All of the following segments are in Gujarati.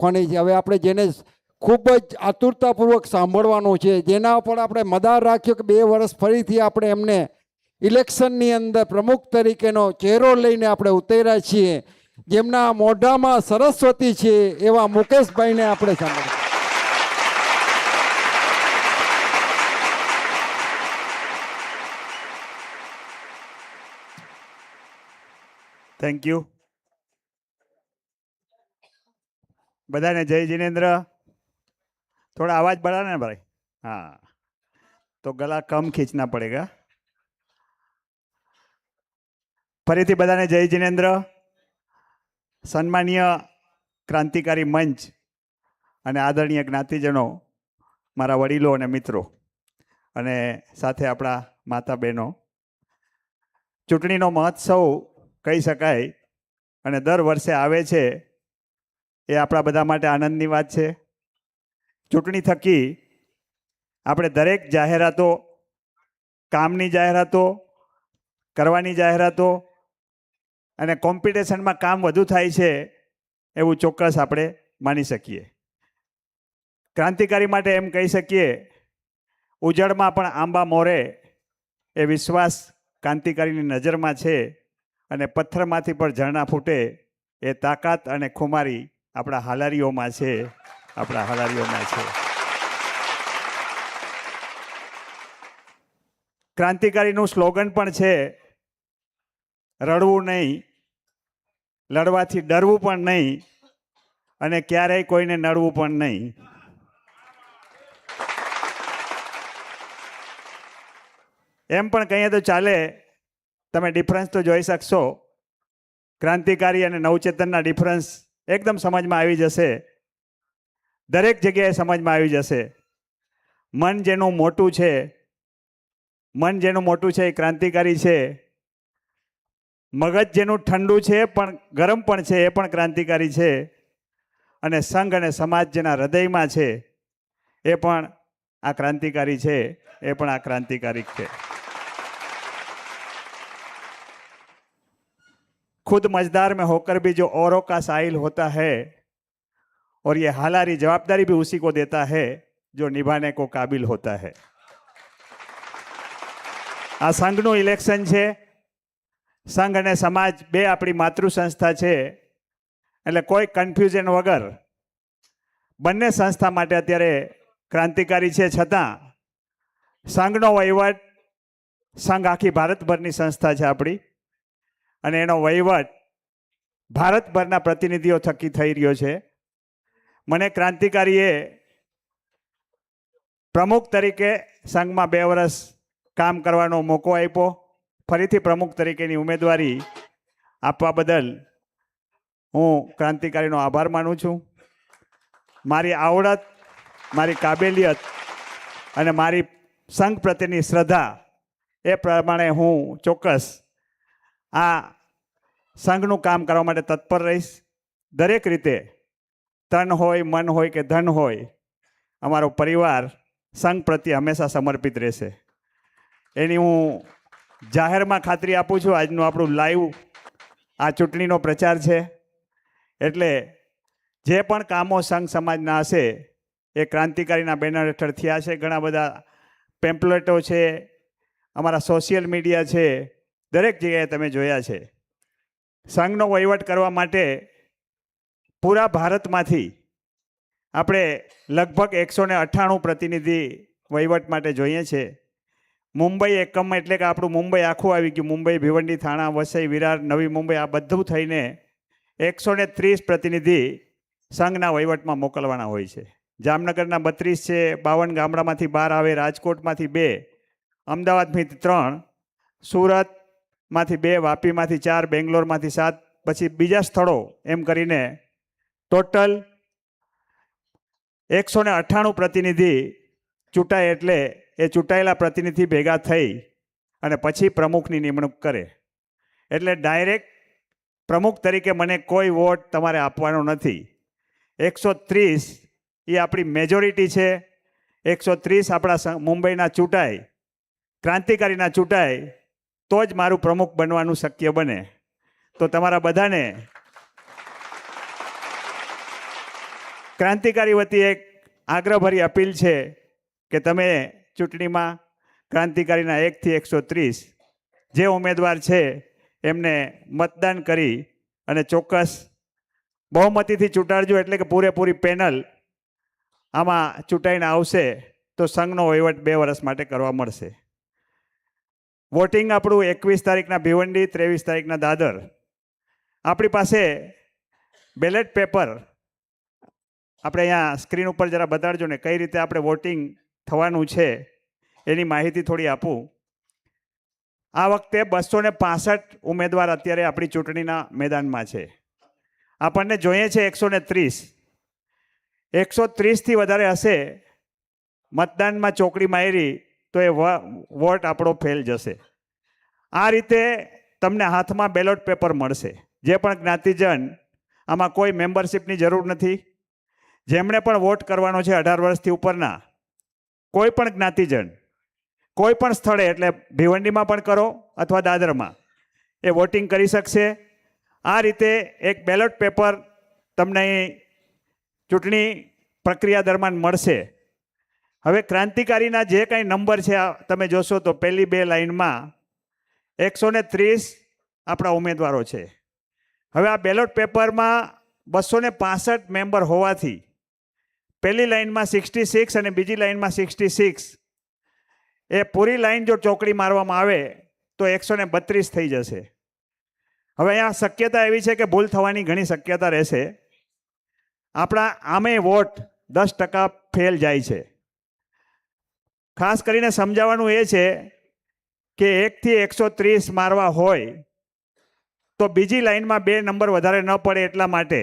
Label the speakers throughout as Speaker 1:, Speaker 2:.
Speaker 1: રાખવાની છે. હવે આપણે જેને ખૂબ જ આતુરતાપૂર્વક સાંભળવાનું છે, જેના ઉપર આપણે મદાર રાખ્યો કે 2 વર્ષ ફરીથી આપણે એમને ઇલેક્શનની અંદર પ્રમુખ તરીકેનો ચહેરો લઈને આપણે ઉતર્યા છીએ, જેમના મોઢામાં સરસ્વતી છે એવા મુકેશભાઈને આપણે સાંભળીએ.
Speaker 2: Thank you. બધાને જય जिनेन्द्र. थोड़ा आवाज बढ़ाना भाई. हाँ, तो गला कम खींचना पड़ेगा. फरीथी बधाने जय जिनेन्द्र. सन्मानीय क्रांतिकारी मंच અને આદરણીય જ્ઞાતિજનો, મારા વડીલો અને મિત્રો, અને સાથે આપણા માતા બહેનો, ચૂંટણીનો મહોત્સવ કહી શકાય અને દર વર્ષે આવે છે એ આપણા બધા માટે આનંદની વાત છે. ચૂંટણી થકી આપણે દરેક જાહેરાતો, કામની જાહેરાતો, કરવાની જાહેરાતો અને કોમ્પિટિશનમાં કામ વધુ થાય છે એવું ચોક્કસ આપણે માની શકીએ. ક્રાંતિકારી માટે એમ કહી શકીએ, ઉજળમાં પણ આંબા મોરે એ વિશ્વાસ ક્રાંતિકારીની નજરમાં છે, અને પથ્થરમાંથી પણ ઝરણા ફૂટે એ તાકાત અને ખુમારી આપણા હાલારીઓમાં છે, આપણા હાલારીઓમાં છે. ક્રાંતિકારીનું સ્લોગન પણ છે, રડવું નહીં, લડવાથી ડરવું પણ નહીં, અને ક્યારેય કોઈને નડવું પણ નહીં. એમ પણ કહીએ તો ચાલે. તમે ડિફરન્સ તો જોઈ શકશો. ક્રાંતિકારી અને નવચેતનના ડિફરન્સ એકદમ સમજમાં આવી જશે, દરેક જગ્યાએ સમજમાં આવી જશે. મન જેનું મોટું છે, મન જેનું મોટું છે એ ક્રાંતિકારી છે. મગજ જેનું ઠંડુ છે પણ ગરમ પણ છે એ પણ ક્રાંતિકારી છે. અને સંઘ અને સમાજ જેના હૃદયમાં છે એ પણ આ ક્રાંતિકારી છે, એ પણ આ ક્રાંતિકારી છે. खुद मझदार में होकर भी जो औरों का साहिल होता है, और ये हालारी जवाबदारी भी उसी को देता है जो निभाने को काबिल होता है. આ સંઘનું ઇલેક્શન છે. સંઘ અને સમાજ બે આપણી માતૃ સંસ્થા છે, એટલે કોઈ કન્ફ્યુઝન વગર બંને સંસ્થા માટે અત્યારે ક્રાંતિકારી છે. છતાં સંઘનો વહીવટ, સંઘ આખી ભારતભરની સંસ્થા છે આપણી, અને એનો વહીવટ ભારતભરના પ્રતિનિધિઓ થકી થઈ રહ્યો છે. મને ક્રાંતિકારીએ પ્રમુખ તરીકે સંઘમાં 2 વર્ષ કામ કરવાનો મોકો આપ્યો. ફરીથી પ્રમુખ તરીકેની ઉમેદવારી આપવા બદલ હું ક્રાંતિકારીનો આભાર માનું છું. મારી આવડત, મારી કાબેલિયત અને મારી સંઘ પ્રત્યેની શ્રદ્ધા એ પ્રમાણે હું ચોક્કસ આ સંઘનું કામ કરવા માટે તત્પર રહીશ. દરેક રીતે, તન હોય, મન હોય કે ધન હોય, અમારો પરિવાર સંઘ પ્રત્યે હંમેશા સમર્પિત રહેશે, એની હું જાહેરમાં ખાતરી આપું છું. આજનું આપણું લાઈવ આ ચૂંટણીનો પ્રચાર છે, એટલે જે પણ કામો સંઘ સમાજના હશે એ ક્રાંતિકારીના બેનર હેઠળ થયા છે. ઘણા બધા પેમ્પલેટો છે, અમારા સોશિયલ મીડિયા છે, દરેક જગ્યાએ તમે જોયા છે. સંઘનો વહીવટ કરવા માટે પૂરા ભારતમાંથી આપણે લગભગ 198 પ્રતિનિધિ વહીવટ માટે જોઈએ છે. મુંબઈ એકમ એટલે કે આપણું મુંબઈ આખું આવી ગયું. મુંબઈ, ભિવંડી, થાણા, વસઈ, વિરાર, નવી મુંબઈ, આ બધું થઈને 130 પ્રતિનિધિ સંઘના વહીવટમાં મોકલવાના હોય છે. જામનગરના 32 છે, 52 ગામડામાંથી 12 આવે, રાજકોટમાંથી 2, અમદાવાદમાંથી 3, સુરતમાંથી 2, વાપીમાંથી 4, બેંગ્લોરમાંથી 7, પછી બીજા સ્થળો, એમ કરીને ટોટલ 198 પ્રતિનિધિ ચૂંટાય. એટલે એ ચૂંટાયેલા પ્રતિનિધિ ભેગા થઈ અને પછી પ્રમુખની નિમણૂક કરે. એટલે ડાયરેક્ટ પ્રમુખ તરીકે મને કોઈ વોટ તમારે આપવાનો નથી. 130 એ આપણી મેજોરિટી છે. 130 આપણા મુંબઈના ચૂંટાય, ક્રાંતિકારીના ચૂંટાય, તો જ મારું પ્રમુખ બનવાનું શક્ય બને. તો તમારા બધાને ક્રાંતિકારી વતી એક આગ્રહભરી અપીલ છે કે તમે ચૂંટણીમાં ક્રાંતિકારીના 1 થી 130 જે ઉમેદવાર છે એમને મતદાન કરી અને ચોક્કસ બહુમતીથી ચૂંટાડજો, એટલે કે પૂરેપૂરી પેનલ આમાં ચૂંટાઈને આવશે તો સંઘનો વહીવટ 2 વર્ષ માટે કરવા મળશે. વોટિંગ આપણું 21 તારીખના ભિવંડી, 23 તારીખના દાદર. આપણી પાસે બેલેટ પેપર આપણે અહીંયા સ્ક્રીન ઉપર જરા બતાડજો ને કઈ રીતે આપણે વોટિંગ થવાનું છે એની માહિતી થોડી આપું. આ વખતે 265 ઉમેદવાર અત્યારે આપણી ચૂંટણીના મેદાનમાં છે. આપણને જોઈએ છે 130. 130થી વધારે હશે મતદાનમાં ચોકડી મારી તો એ વોટ આપણો ફેલ જશે. આ રીતે તમને હાથમાં બેલેટ પેપર મળશે. જે પણ જ્ઞાતિજન, આમાં કોઈ મેમ્બરશિપની જરૂર નથી. જેમણે પણ વોટ કરવાનો છે 18 વર્ષથી ઉપરના કોઈ પણ જ્ઞાતિજન કોઈ પણ સ્થળે, એટલે ભિવંડીમાં પણ કરો અથવા દાદરમાં, એ વોટિંગ કરી શકશે. આ રીતે એક બેલેટ પેપર તમને ચૂંટણી પ્રક્રિયા દરમિયાન મળશે. હવે ક્રાંતિકારીના જે કાંઈ નંબર છે તમે જોશો તો પહેલી 2 લાઇનમાં 130 આપણા ઉમેદવારો છે. હવે આ બેલેટ પેપરમાં 265 મેમ્બર હોવાથી પહેલી લાઇનમાં 66 અને બીજી લાઇનમાં 66, એ પૂરી લાઇન જો ચોકડી મારવામાં આવે તો 132 થઈ જશે. હવે અહીંયા શક્યતા એવી છે કે ભૂલ થવાની ઘણી શક્યતા રહેશે. આપણા આમે વોટ 10% ફેલ જાય છે. ખાસ કરીને સમજાવવાનું એ છે કે 1 થી 130 મારવા હોય તો બીજી લાઇનમાં 2 નંબર વધારે ન પડે એટલા માટે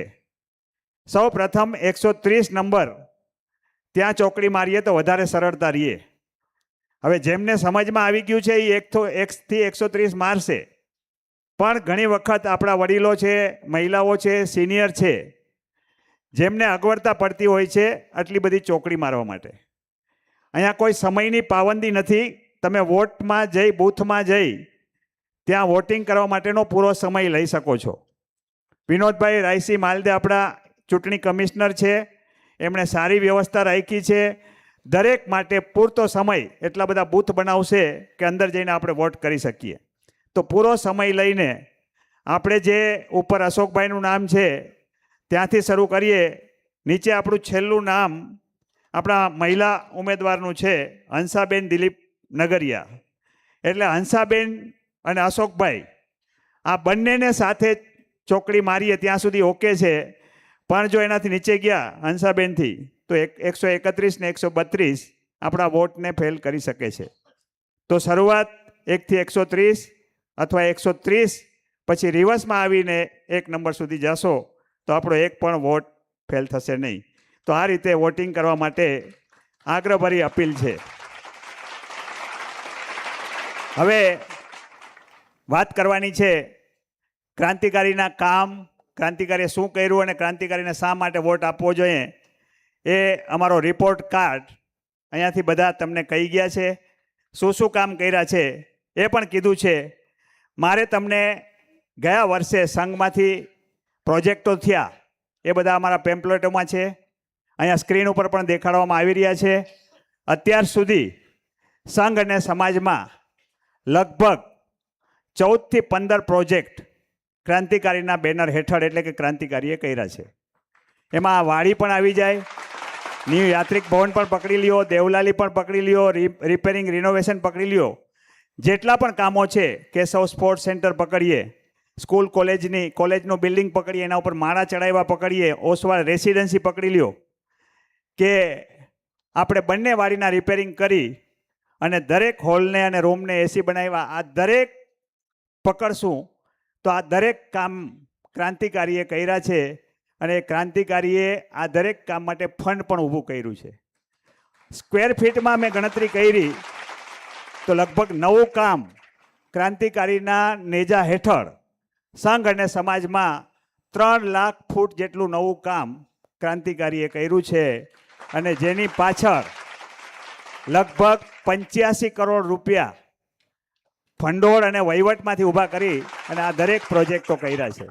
Speaker 2: સૌ પ્રથમ 130 નંબર ત્યાં ચોકડી મારીએ તો વધારે સરળતા રહીએ. હવે જેમને સમજમાં આવી ગયું છે એ 1 થી 130 મારશે, પણ ઘણી વખત આપણા વડીલો છે, મહિલાઓ છે, સિનિયર છે, જેમને અગવડતા પડતી હોય છે આટલી બધી ચોકડી મારવા માટે. અહીંયા કોઈ સમયની પાબંદી નથી. તમે વોટમાં જઈ, બૂથમાં જઈ ત્યાં વોટિંગ કરવા માટેનો પૂરો સમય લઈ શકો છો. વિનોદભાઈ રાયસી માલદે આપણા ચૂંટણી કમિશનર છે, એમણે સારી વ્યવસ્થા રાખી છે. દરેક માટે પૂરતો સમય, એટલા બધા બૂથ બનાવશે કે અંદર જઈને આપણે વોટ કરી શકીએ. તો પૂરો સમય લઈને આપણે જે ઉપર અશોકભાઈનું નામ છે ત્યાંથી શરૂ કરીએ. નીચે આપણું છેલ્લું નામ આપણા મહિલા ઉમેદવારનું છે, હંસાબેન દિલીપ નગરિયા. એટલે હંસાબેન અને અશોકભાઈ આ બંનેને સાથે ચોકડી મારીએ ત્યાં સુધી ઓકે છે. પણ જો એનાથી નીચે ગયા હંસાબેનથી તો 131 ને 132 આપણા વોટને ફેલ કરી શકે છે. તો શરૂઆત 1 થી 130 અથવા 130 પછી રિવર્સમાં આવીને 1 નંબર સુધી જશો તો આપણો એક પણ વોટ ફેલ થશે નહીં. તો આ રીતે વોટિંગ કરવા માટે આગ્રહભરી અપીલ છે. હવે વાત કરવાની છે ક્રાંતિકારીના કામ, ક્રાંતિકારીએ શું કર્યું અને ક્રાંતિકારીને શા માટે વોટ આપવો જોઈએ. એ અમારો રિપોર્ટ કાર્ડ અહીંયાથી બધા તમને કહી ગયા છે. શું શું કામ કર્યા છે એ પણ કીધું છે. મારે તમને ગયા વર્ષે સંઘમાંથી પ્રોજેક્ટો થયા એ બધા અમારા પેમ્પલેટોમાં છે. અહીંયા સ્ક્રીન ઉપર પણ દેખાડવામાં આવી રહ્યા છે. અત્યાર સુધી સંઘ અને સમાજમાં લગભગ 14 થી 15 પ્રોજેક્ટ ક્રાંતિકારીના બેનર હેઠળ, એટલે કે ક્રાંતિકારીએ કર્યા છે. એમાં વાડી પણ આવી જાય, ન્યૂ યાત્રિક ભવન પણ પકડી લ્યો, દેવલાલી પણ પકડી લ્યો, રિપેરિંગ રિનોવેશન પકડી લ્યો. જેટલા પણ કામો છે, કેશવ સ્પોર્ટ્સ સેન્ટર પકડીએ, સ્કૂલ કોલેજનું બિલ્ડિંગ પકડીએ, એના ઉપર માળા ચડાવ્યા પકડીએ, ઓસવાળ રેસિડેન્સી પકડી લ્યો, કે આપણે બંને વાડીના રિપેરિંગ કરી અને દરેક હોલને અને રૂમને એસી બનાવ્યા. આ દરેક પકડશું તો આ દરેક કામ ક્રાંતિકારીએ કર્યા છે. અને ક્રાંતિકારીએ આ દરેક કામ માટે ફંડ પણ ઊભું કર્યું છે. સ્ક્વેર ફીટમાં મેં ગણતરી કરી તો લગભગ 9 કામ ક્રાંતિકારીના નેજા હેઠળ સંઘ અને સમાજમાં 3 લાખ ફૂટ જેટલું નવું કામ ક્રાંતિકારીએ કર્યું છે. અને જેની પાછળ લગભગ 85 કરોડ રૂપિયા ભંડોળ અને વહીવટમાંથી ઊભા કરી અને આ દરેક પ્રોજેક્ટો કર્યા છે.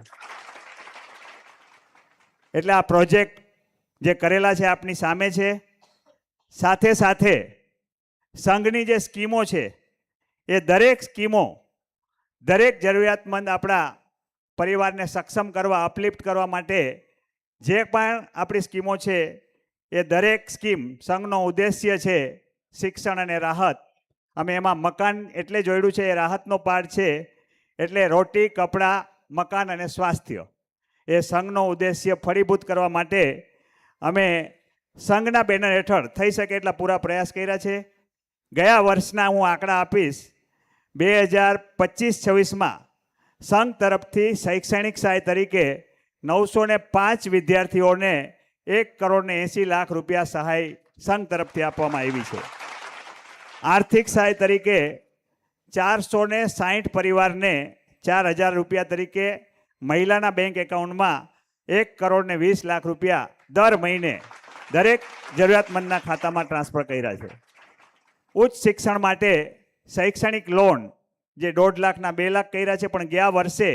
Speaker 2: એટલે આ પ્રોજેક્ટ જે કરેલા છે આપની સામે છે. સાથે સાથે સંઘની જે સ્કીમો છે એ દરેક સ્કીમો દરેક જરૂરિયાતમંદ આપણા પરિવારને સક્ષમ કરવા, અપલિફ્ટ કરવા માટે જે પણ આપણી સ્કીમો છે એ દરેક સ્કીમ સંઘનો ઉદ્દેશ્ય છે શિક્ષણ અને રાહત. અમે એમાં મકાન એટલે જોડ્યું છે, એ રાહતનો પાર્ટ છે. એટલે રોટી, કપડાં, મકાન અને સ્વાસ્થ્ય એ સંઘનો ઉદ્દેશ્ય ફળીભૂત કરવા માટે અમે સંઘના બેનર હેઠળ થઈ શકે એટલા પૂરા પ્રયાસ કર્યા છે. ગયા વર્ષના હું આંકડા આપીશ. 2025-26માં સંઘ તરફથી શૈક્ષણિક સહાય તરીકે 905 વિદ્યાર્થીઓને 1,80,00,000 રૂપિયા સહાય સંઘ તરફથી આપવામાં આવી છે. આર્થિક સહાય તરીકે 460 પરિવારને 4,000 રૂપિયા તરીકે મહિલાના બેંક એકાઉન્ટમાં 1,20,00,000 રૂપિયા દર મહિને દરેક જરૂરિયાતમંદના ખાતામાં ટ્રાન્સફર કર્યા છે. ઉચ્ચ શિક્ષણ માટે શૈક્ષણિક લોન જે 1.5 લાખના 2 લાખ કર્યા છે, પણ ગયા વર્ષે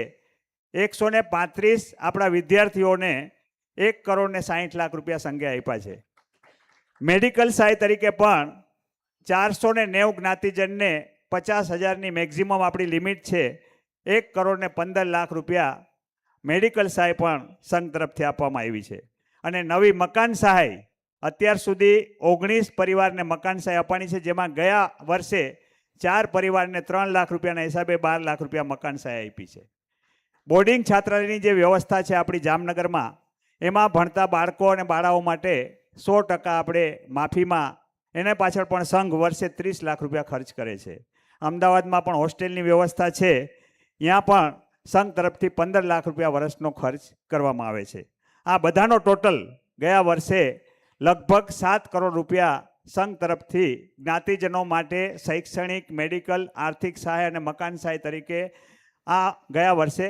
Speaker 2: 135 આપણા વિદ્યાર્થીઓને 1,60,00,000 રૂપિયા સંઘે આપ્યા છે. મેડિકલ સહાય તરીકે પણ 490 જ્ઞાતિજનને 50,000ની મેક્ઝિમમ આપણી લિમિટ છે. 1,15,00,000 રૂપિયા મેડિકલ સહાય પણ સંઘ તરફથી આપવામાં આવી છે. અને નવી મકાન સહાય અત્યાર સુધી 19 પરિવારને મકાન સહાય આપવાની છે, જેમાં ગયા વર્ષે 4 પરિવારને 3 લાખ રૂપિયાના હિસાબે 12 લાખ રૂપિયા મકાન સહાય આપી છે. બોર્ડિંગ છાત્રાલયની જે વ્યવસ્થા છે આપણી જામનગરમાં, એમાં ભણતા બાળકો અને બાળાઓ માટે 100% આપણે માફીમાં, એના પાછળ પણ સંઘ વર્ષે 30 લાખ રૂપિયા ખર્ચ કરે છે. અમદાવાદમાં પણ હોસ્ટેલની વ્યવસ્થા છે, ત્યાં પણ સંઘ તરફથી 15 લાખ રૂપિયા વર્ષનો ખર્ચ કરવામાં આવે છે. આ બધાનો ટોટલ ગયા વર્ષે લગભગ 7 કરોડ રૂપિયા સંઘ તરફથી જ્ઞાતિજનો માટે શૈક્ષણિક, મેડિકલ, આર્થિક સહાય અને મકાન સહાય તરીકે આ ગયા વર્ષે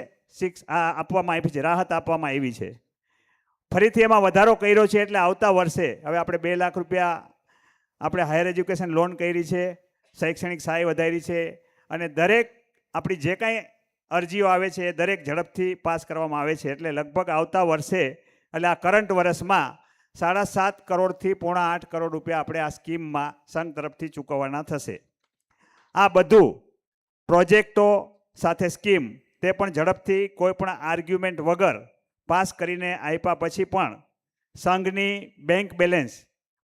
Speaker 2: આપવામાં આવી છે, રાહત આપવામાં આવી છે. ફરીથી એમાં વધારો કર્યો છે, એટલે આવતા વર્ષે હવે આપણે 2 લાખ રૂપિયા આપણે હાયર એજ્યુકેશન લોન કરી છે, શૈક્ષણિક સહાય વધારી છે, અને દરેક આપણી જે કાંઈ અરજીઓ આવે છે એ દરેક ઝડપથી પાસ કરવામાં આવે છે. એટલે લગભગ આવતા વર્ષે, એટલે આ કરંટ વર્ષમાં 7.5 કરોડથી 8.5 કરોડ રૂપિયા આપણે આ સ્કીમમાં સંઘ તરફથી ચૂકવવાના થશે. આ બધું પ્રોજેક્ટો સાથે સ્કીમ તે પણ ઝડપથી કોઈ પણ આર્ગ્યુમેન્ટ વગર પાસ કરીને આપ્યા પછી પણ સંઘની બેંક બેલેન્સ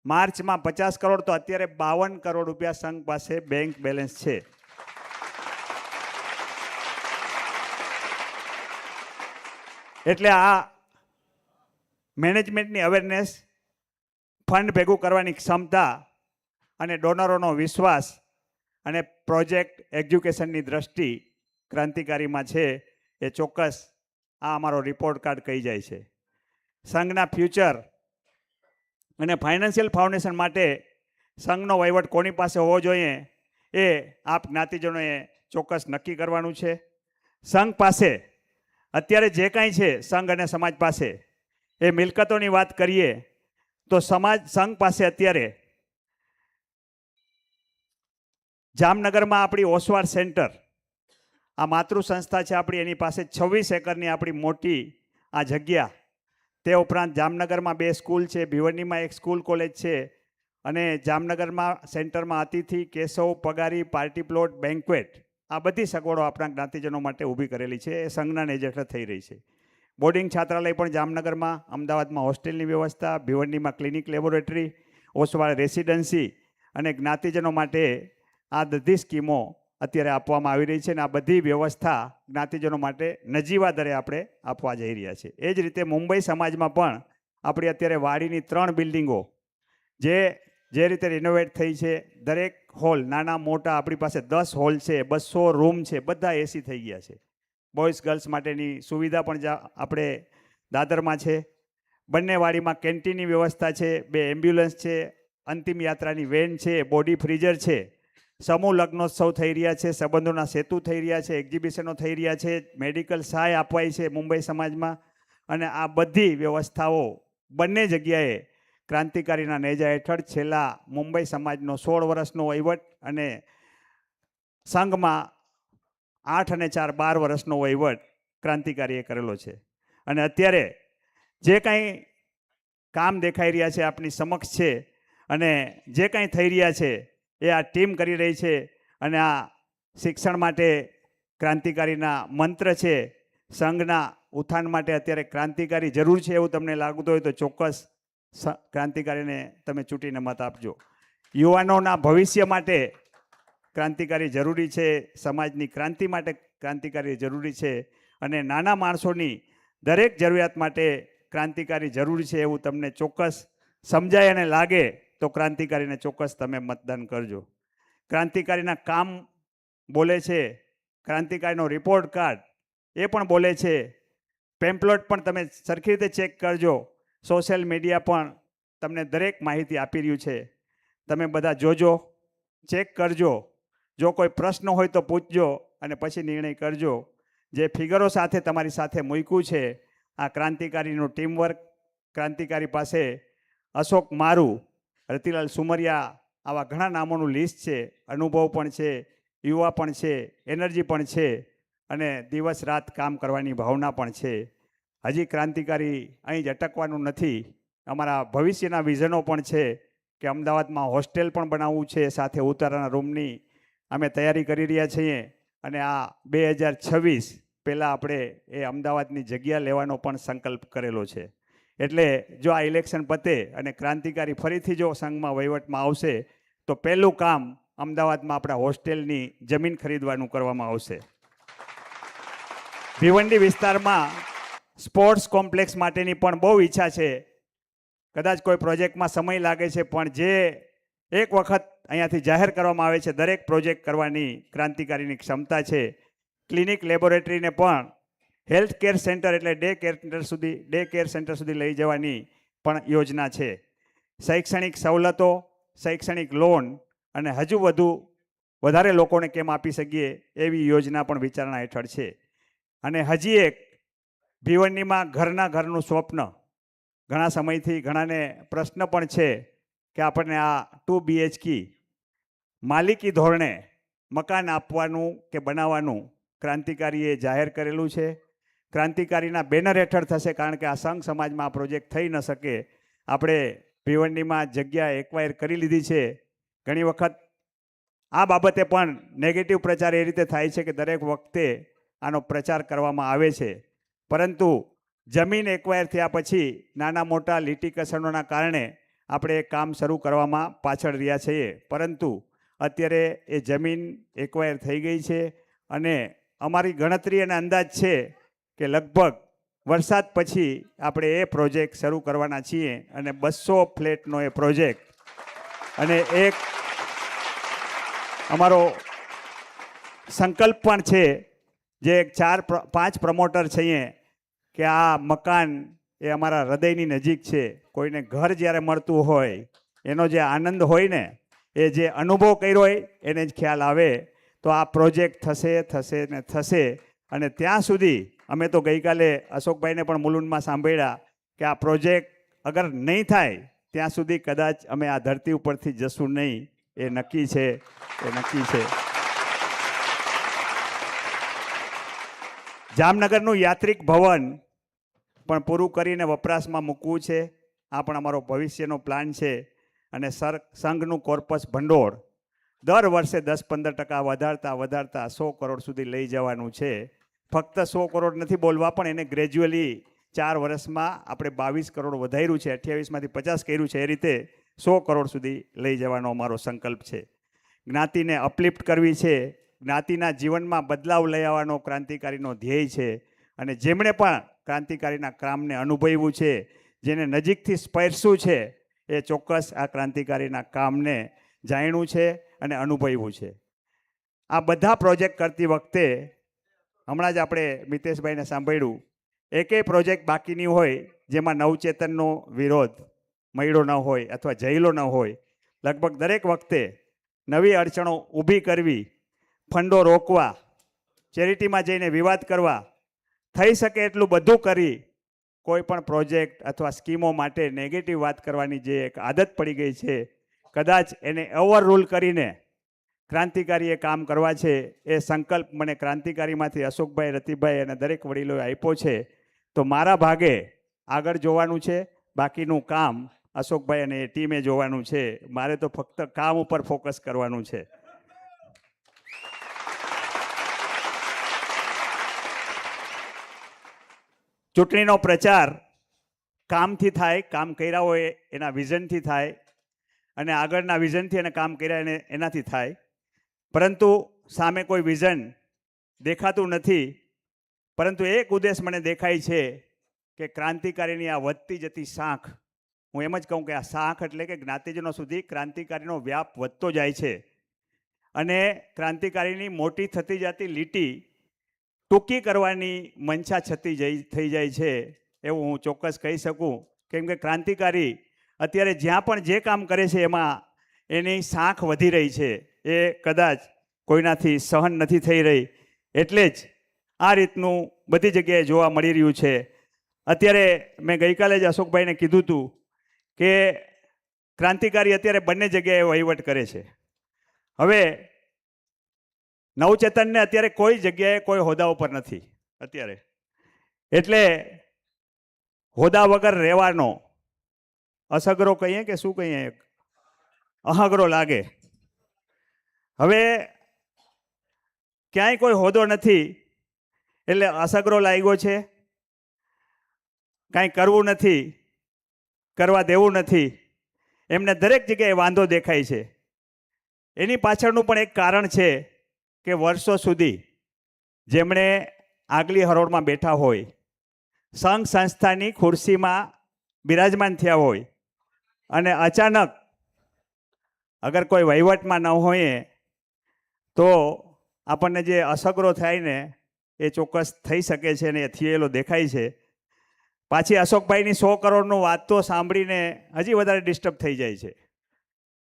Speaker 2: માર્ચમાં 50 કરોડ, તો અત્યારે 52 કરોડ રૂપિયા સંઘ પાસે બેંક બેલેન્સ છે. એટલે આ મેનેજમેન્ટની અવેરનેસ, ફંડ ભેગું કરવાની ક્ષમતા અને ડોનરોનો વિશ્વાસ અને પ્રોજેક્ટ એજ્યુકેશનની દ્રષ્ટિ ક્રાંતિકારીમાં છે, એ ચોક્કસ આ અમારો રિપોર્ટ કાર્ડ કહી જાય છે. સંઘના ફ્યુચર અને ફાઇનાન્શિયલ ફાઉન્ડેશન માટે સંઘનો વહીવટ કોની પાસે હોવો જોઈએ એ આપ જ્ઞાતિજનોએ ચોક્કસ નક્કી કરવાનું છે. સંઘ પાસે અત્યારે જે કાંઈ છે, સંઘ અને સમાજ પાસે, એ મિલકતોની વાત કરીએ તો સંઘ પાસે અત્યારે જામનગરમાં આપણી ઓસવાડ સેન્ટર, આ માતૃ સંસ્થા છે આપણી, એની પાસે 26 એકરની આપણી મોટી આ જગ્યા. તે ઉપરાંત જામનગરમાં 2 સ્કૂલ છે, ભિવંડીમાં 1 સ્કૂલ કોલેજ છે, અને જામનગરમાં સેન્ટરમાં અતિથિ, કેશવ, પગારી, પાર્ટી પ્લોટ, બેન્ક્વેટ, આ બધી સગવડો આપણા જ્ઞાતિજનો માટે ઊભી કરેલી છે. એ સંઘના નેજ હેઠળ થઈ રહી છે. બોર્ડિંગ છાત્રાલય પણ જામનગરમાં, અમદાવાદમાં હોસ્ટેલની વ્યવસ્થા, ભિવંડીમાં ક્લિનિક લેબોરેટરી, ઓસવાડ રેસિડેન્સી, અને જ્ઞાતિજનો માટે આ બધી સ્કીમો અત્યારે આપવામાં આવી રહી છે. અને આ બધી વ્યવસ્થા જ્ઞાતિજનો માટે નજીવા દરે આપણે આપવા જઈ રહ્યા છે. એ જ રીતે મુંબઈ સમાજમાં પણ આપણી અત્યારે વાડીની 3 બિલ્ડિંગો જે રીતે રિનોવેટ થઈ છે, દરેક હોલ નાના મોટા આપણી પાસે 10 હોલ છે, 200 રૂમ છે, બધા એસી થઈ ગયા છે. બોયઝ ગર્લ્સ માટેની સુવિધા પણ આપણે દાદરમાં છે. બંને વાડીમાં કેન્ટીનની વ્યવસ્થા છે, 2 એમ્બ્યુલન્સ છે, અંતિમ યાત્રાની વેન છે, બોડી ફ્રીઝર છે, સમૂહ લગ્નોત્સવ થઈ રહ્યા છે, સંબંધોના સેતુ થઈ રહ્યા છે, એક્ઝિબિશનો થઈ રહ્યા છે, મેડિકલ સહાય અપાય છે મુંબઈ સમાજમાં. અને આ બધી વ્યવસ્થાઓ બંને જગ્યાએ ક્રાંતિકારીના નેજા હેઠળ છેલ્લા મુંબઈ સમાજનો 16 વર્ષનો વહીવટ અને સંઘમાં 8 અને 4 12 વર્ષનો વહીવટ ક્રાંતિકારીએ કરેલો છે. અને અત્યારે જે કાંઈ કામ દેખાઈ રહ્યા છે આપની સમક્ષ છે અને જે કંઈ થઈ રહ્યા છે એ આ ટીમ કરી રહી છે અને આ શિક્ષણ માટે ક્રાંતિકારીના મંત્ર છે. સંઘના ઉત્થાન માટે અત્યારે ક્રાંતિકારી જરૂર છે એવું તમને લાગતું હોય તો ચોક્કસ ક્રાંતિકારીને તમે ચૂંટીને મત આપજો. યુવાનોના ભવિષ્ય માટે ક્રાંતિકારી જરૂરી છે, સમાજની ક્રાંતિ માટે ક્રાંતિકારી જરૂરી છે અને નાના માણસોની દરેક જરૂરિયાત માટે ક્રાંતિકારી જરૂરી છે એવું તમને ચોક્કસ સમજાય અને લાગે તો ક્રાંતિકારીને ચોક્કસ તમે મતદાન કરજો. ક્રાંતિકારીના કામ બોલે છે, ક્રાંતિકારીનો રિપોર્ટ કાર્ડ એ પણ બોલે છે, પેમ્પલેટ પણ તમે સરખી રીતે ચેક કરજો, સોશિયલ મીડિયા પણ તમને દરેક માહિતી આપી રહ્યું છે. તમે બધા જોજો, ચેક કરજો, જો કોઈ પ્રશ્ન હોય તો પૂછજો અને પછી નિર્ણય કરજો. જે ફિગરો સાથે તમારી સાથે મૂક્યું છે આ ક્રાંતિકારીનું ટીમવર્ક, ક્રાંતિકારી પાસે અશોક મારુ, રતિલાલ સુમરિયા આવા ઘણા નામોનું લિસ્ટ છે. અનુભવ પણ છે, યુવા પણ છે, એનર્જી પણ છે અને દિવસ રાત કામ કરવાની ભાવના પણ છે. હજી ક્રાંતિકારી અહીં જ અટકવાનું નથી. અમારા ભવિષ્યના વિઝનો પણ છે કે અમદાવાદમાં હોસ્ટેલ પણ બનાવવું છે, સાથે ઉતારાના રૂમની અમે તૈયારી કરી રહ્યા છીએ અને આ 2026 પહેલાં આપણે એ અમદાવાદની જગ્યા લેવાનો પણ સંકલ્પ કરેલો છે. એટલે જો આ ઇલેક્શન પતે અને ક્રાંતિકારી ફરીથી જો સંઘમાં વહીવટમાં આવશે તો પહેલું કામ અમદાવાદમાં આપણા હોસ્ટેલની જમીન ખરીદવાનું કરવામાં આવશે. ભિવંડી વિસ્તારમાં સ્પોર્ટ્સ કોમ્પ્લેક્સ માટેની પણ બહુ ઈચ્છા છે. કદાચ કોઈ પ્રોજેક્ટમાં સમય લાગે છે પણ જે એક વખત અહીંયાથી જાહેર કરવામાં આવે છે દરેક પ્રોજેક્ટ કરવાની ક્રાંતિકારીની ક્ષમતા છે. ક્લિનિક લેબોરેટરીને પણ હેલ્થ કેર સેન્ટર એટલે ડે કેર સેન્ટર સુધી લઈ જવાની પણ યોજના છે. શૈક્ષણિક સવલતો, શૈક્ષણિક લોન અને હજુ વધારે લોકોને કેમ આપી શકીએ એવી યોજના પણ વિચારણા હેઠળ છે. અને હજી એક ભિવંડીમાં ઘરનું સ્વપ્ન ઘણા સમયથી ઘણાને પ્રશ્ન પણ છે કે આપણને આ 2 BHK માલિકી ધોરણે મકાન આપવાનું કે બનાવવાનું ક્રાંતિકારીએ જાહેર કરેલું છે. ક્રાંતિકારીના બેનર હેઠળ થશે કારણ કે આ સંઘ સમાજમાં આ પ્રોજેક્ટ થઈ ન શકે. આપણે ભિવંડીમાં જગ્યા એક્વાયર કરી લીધી છે. ઘણી વખત આ બાબતે પણ નેગેટિવ પ્રચાર એ રીતે થાય છે કે દરેક વખતે આનો પ્રચાર કરવામાં આવે છે, પરંતુ જમીન એક્વાયર થયા પછી નાના મોટા લીટીકસણોના કારણે આપણે એ કામ શરૂ કરવામાં પાછળ રહ્યા છીએ. પરંતુ અત્યારે એ જમીન એક્વાયર થઈ ગઈ છે અને અમારી ગણતરી અને અંદાજ છે કે લગભગ વરસાદ પછી આપણે એ પ્રોજેક્ટ શરૂ કરવાના છીએ અને 200 ફ્લેટનો એ પ્રોજેક્ટ અને એક અમારો સંકલ્પ પણ છે જે 4-5 પ્રમોટર છીએ કે આ મકાન એ અમારા હૃદયની નજીક છે. કોઈને ઘર જ્યારે મળતું હોય એનો જે આનંદ હોય ને એ જે અનુભવ કર્યો હોય એને જ ખ્યાલ આવે. તો આ પ્રોજેક્ટ થશે અને ત્યાં સુધી અમે તો ગઈકાલે અશોકભાઈને પણ મુલુંડમાં સાંભળ્યા કે આ પ્રોજેક્ટ અગર નહીં થાય ત્યાં સુધી કદાચ અમે આ ધરતી ઉપરથી જશું નહીં. એ નક્કી છે. જામનગરનું યાત્રિક ભવન પણ પૂરું કરીને વપરાશમાં મૂકવું છે. આ પણ અમારો ભવિષ્યનો પ્લાન છે. અને સંઘનું કોર્પસ ભંડોળ દર વર્ષે 10-15% વધારતા 100 કરોડ સુધી લઈ જવાનું છે. ફક્ત 100 કરોડ નથી બોલવા, પણ એને ગ્રેજ્યુઅલી 4 વર્ષમાં આપણે 22 કરોડ વધાર્યું છે, 28માંથી 50 કર્યું છે. એ રીતે 100 કરોડ સુધી લઈ જવાનો અમારો સંકલ્પ છે. જ્ઞાતિને અપલિફ્ટ કરવી છે, જ્ઞાતિના જીવનમાં બદલાવ લઈ આવવાનો ક્રાંતિકારીનો ધ્યેય છે. અને જેમણે પણ ક્રાંતિકારીના કામને અનુભવ્યું છે, જેને નજીકથી સ્પર્શ્યું છે, એ ચોક્કસ આ ક્રાંતિકારીના કામને જાણ્યું છે અને અનુભવ્યું છે. આ બધા પ્રોજેક્ટ કરતી વખતે હમણાં જ આપણે મિતેશભાઈને સાંભળ્યું, એકેય પ્રોજેક્ટ બાકી નહીં હોય જેમાં નવચેતનનો વિરોધ મળ્યો ન હોય અથવા જઈલો ન હોય. લગભગ દરેક વખતે નવી અડચણો ઊભી કરવી, ફંડો રોકવા, ચેરિટીમાં જઈને વિવાદ કરવા, થઈ શકે એટલું બધું કરી કોઈ પણ પ્રોજેક્ટ અથવા સ્કીમો માટે નેગેટિવ વાત કરવાની જે એક આદત પડી ગઈ છે, કદાચ એને ઓવર રૂલ કરીને ક્રાંતિકારીએ કામ કરવા છે. એ સંકલ્પ મને ક્રાંતિકારીમાંથી અશોકભાઈ, રતિભાઈ અને દરેક વડીલોએ આપ્યો છે. તો મારા ભાગે આગળ જોવાનું છે, બાકીનું કામ અશોકભાઈ અને ટીમે જોવાનું છે. મારે તો ફક્ત કામ ઉપર ફોકસ કરવાનું છે. ચૂંટણીનો પ્રચાર કામથી થાય, કામ કર્યા હોય એના વિઝનથી થાય, અને આગળના વિઝનથી અને કામ કર્યા એનાથી થાય. પરંતુ સામે કોઈ વિઝન દેખાતું નથી. પરંતુ એક ઉદ્દેશ મને દેખાય છે કે ક્રાંતિકારીની આ વધતી જતી શાખ, હું એમ જ કહું કે આ શાખ એટલે કે જ્ઞાતિજનો સુધી ક્રાંતિકારીનો વ્યાપ વધતો જાય છે, અને ક્રાંતિકારીની મોટી થતી જતી લીટી ટૂંકી કરવાની મંશા થઈ જાય છે એવું હું ચોક્કસ કહી શકું. કેમ કે ક્રાંતિકારી અત્યારે જ્યાં પણ જે કામ કરે છે એમાં એની શાખ વધી રહી છે, એ કદાચ કોઈનાથી સહન નથી થઈ રહી. એટલે જ આ રીતનું બધી જગ્યાએ જોવા મળી રહ્યું છે. અત્યારે મેં ગઈકાલે જ અશોકભાઈને કીધું હતું કે ક્રાંતિકારી અત્યારે બંને જગ્યાએ વહીવટ કરે છે. હવે નવચેતનને અત્યારે કોઈ જગ્યાએ કોઈ હોદ્દા ઉપર નથી અત્યારે, એટલે હોદ્દા વગર રહેવાનો અસગરો કહીએ કે શું કહીએ, અહગરો લાગે. હવે ક્યાંય કોઈ હોદ્દો નથી એટલે અસગરો લાગ્યો છે. કાંઈ કરવું નથી, કરવા દેવું નથી, એમને દરેક જગ્યાએ વાંધો દેખાય છે. એની પાછળનું પણ એક કારણ છે કે વર્ષો સુધી જેમણે આગલી હરોળમાં બેઠા હોય, સંઘ સંસ્થાની ખુરશીમાં બિરાજમાન થયા હોય, અને અચાનક અગર કોઈ વહીવટમાં ન હોય તો આપણને જે અસગરો થાય ને એ ચોક્કસ થઈ શકે છે, અને એ થયેલો દેખાય છે. પાછી અશોકભાઈની 100 કરોડનું વાત તો સાંભળીને હજી વધારે ડિસ્ટર્બ થઈ જાય છે.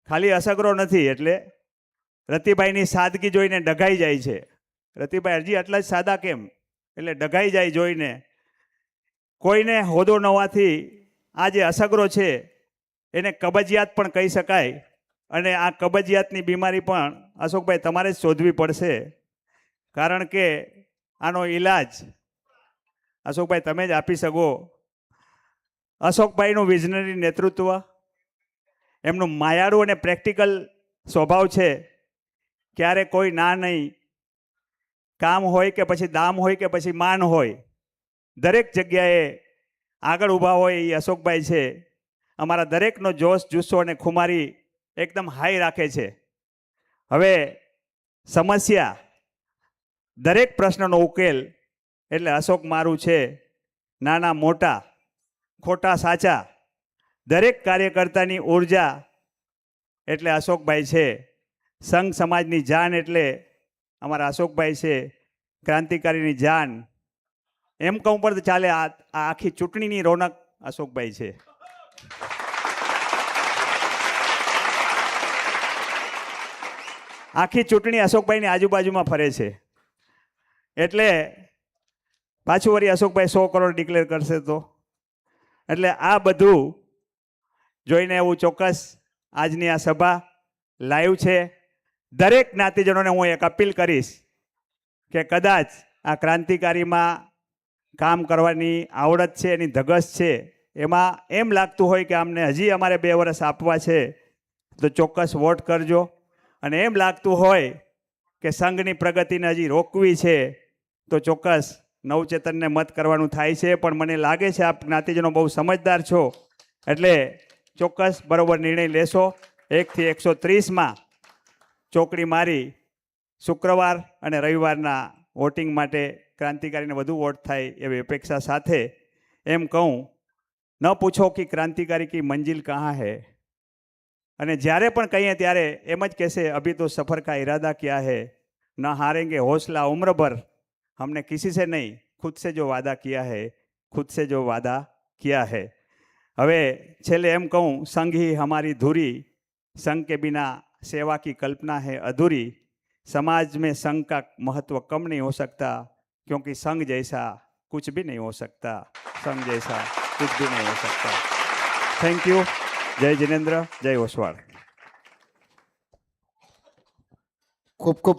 Speaker 2: ખાલી અસગરો નથી એટલે રતિભાઈની સાદગી જોઈને ડઘાઈ જાય છે. રતિભાઈ હજી આટલા જ સાદા કેમ, એટલે ડઘાઈ જાય જોઈને. કોઈને હોદ્દો ન હોવાથી આ જે અસગરો છે એને કબજિયાત પણ કહી શકાય, અને આ કબજિયાતની બીમારી પણ અશોકભાઈ તમારે જ શોધવી પડશે. કારણ કે આનો ઈલાજ અશોકભાઈ તમે જ આપી શકો. અશોકભાઈનું વિઝનરી નેતૃત્વ, એમનું માયાળું અને પ્રેક્ટિકલ સ્વભાવ છે. ક્યારે કોઈ ના નહીં, કામ હોય કે પછી દામ હોય કે પછી માન હોય, દરેક જગ્યાએ આગળ ઊભા હોય એ અશોકભાઈ છે. અમારા દરેકનો જોશ, જુસ્સો અને ખુમારી એકદમ હાઈ રાખે છે. હવે સમસ્યા, દરેક પ્રશ્નનો ઉકેલ એટલે અશોક મારું છે. નાના મોટા, ખોટા સાચા, દરેક કાર્યકર્તાની ઉર્જા એટલે અશોકભાઈ છે. સંઘ સમાજની જાન એટલે અમારા અશોકભાઈ છે. ક્રાંતિકારીની જાન એમ કહું પણ ચાલે. આ આખી ચૂંટણીની રોનક અશોકભાઈ છે. આખી ચૂંટણી અશોકભાઈની આજુબાજુમાં ફરે છે. એટલે પાછું વળી અશોકભાઈ 100 કરોડ ડિક્લેર કરશે તો, એટલે આ બધું જોઈને એવું ચોક્કસ આજની આ સભા લાઈવ છે. દરેક જ્ઞાતિજનોને હું એક અપીલ કરીશ કે કદાચ આ ક્રાંતિકારીમાં કામ કરવાની આવડત છે, એની ધગશ છે, એમાં એમ લાગતું હોય કે આમને હજી અમારે 2 વર્ષ આપવા છે તો ચોક્કસ વોટ કરજો. અને એમ લાગતું હોય કે સંઘની પ્રગતિને હજી રોકવી છે તો ચોક્કસ નવચેતનને મત કરવાનું થાય છે. પણ મને લાગે છે આપ જ્ઞાતિજનો બહુ સમજદાર છો, એટલે ચોક્કસ બરોબર નિર્ણય લેશો. 1 થી 130માં ચોકડી મારી શુક્રવાર અને રવિવારના વોટિંગ માટે ક્રાંતિકારીને વધુ વોટ થાય એવી અપેક્ષા સાથે એમ કહું, ન પૂછો કે ક્રાંતિકારી કી મંજિલ કહાં હૈ. અને જ્યારે પણ કહીએ ત્યારે એમ જ કહેશે, અભી તો સફર કા ઇરાદા ક્યા હૈ, ન હારેંગે હોસલા ઉમ્ર ભર, हमने किसी से नहीं खुद से जो वादा किया है, खुद से जो वादा किया है. હવે છેલ્લે એમ કહું, संघ ही हमारी धुरी, संघ के बिना सेवा की कल्पना है अधूरी. समाज में संघ का महत्व कम नहीं हो सकता, क्योंकि संघ जैसा कुछ भी नहीं हो सकता, संघ जैसा कुछ भी नहीं हो सकता. Thank you. जय जिनेन्द्र, जय ओसवाल.
Speaker 1: ખૂબ ખૂબ